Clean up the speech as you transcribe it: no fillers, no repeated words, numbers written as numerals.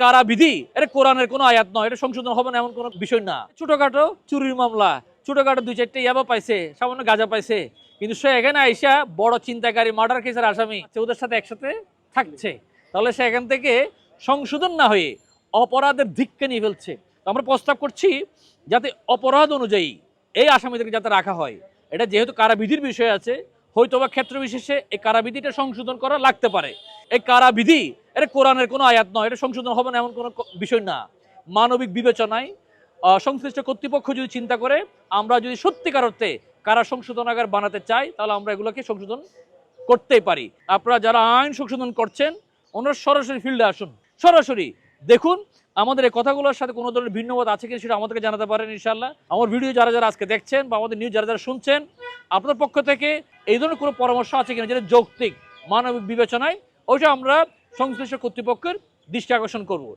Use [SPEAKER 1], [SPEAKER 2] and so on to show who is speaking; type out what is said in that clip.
[SPEAKER 1] কারাবিধি এটা কোরআনের কোনো আয়াত নয়, এটা সংশোধন হবে না এমন কোনো বিষয় না। ছোটখাটো চুরির মামলা, ছোটখাটো 2-4টা ইয়াবা পাইছে, সামান্য গাঁজা পাইছে, কিন্তু সে এখানে আইসা বড় চিন্তাকারী মার্ডার কেসের আসামি ওদের সাথে একসাথে থাকছে, তাহলে সে এখান থেকে সংশোধন না হয়ে অপরাধের দিককে নিয়ে ফেলছে। তো আমরা প্রস্তাব করছি যাতে অপরাধ অনুযায়ী এই আসামিদেরকে যাতে রাখা হয়। এটা যেহেতু কারাবিধির বিষয় আছে, হয়তোবা ক্ষেত্র বিশেষে এই কারাবিধিটা সংশোধন করা লাগতে পারে। এই কারাবিধি এটা কোরআনের কোনো আয়াত নয়, এটা সংশোধন হবে না এমন কোনো বিষয় না। মানবিক বিবেচনায় সংশ্লিষ্ট কর্তৃপক্ষ যদি চিন্তা করে আমরা যদি সত্যিকার অর্থে কারা সংশোধনাগার বানাতে চাই, তাহলে আমরা এগুলোকে সংশোধন করতেই পারি। আপনারা যারা আইন সংশোধন করছেন ওনারা সরাসরি ফিল্ডে আসুন, সরাসরি দেখুন আমাদের এই কথাগুলোর সাথে কোনো ধরনের ভিন্নমত আছে কিনা সেটা আমাদেরকে জানাতে পারেন ইনশাল্লাহ। আমার ভিডিও যারা যারা আজকে দেখছেন বা আমাদের নিউজ যারা যারা শুনছেন, আপনার পক্ষ থেকে এই ধরনের কোনো পরামর্শ আছে কিনা যেটা যৌক্তিক মানবিক বিবেচনায়, ওইটা আমরা সংশ্লিষ্ট কর্তৃপক্ষের দৃষ্টি আকর্ষণ করব।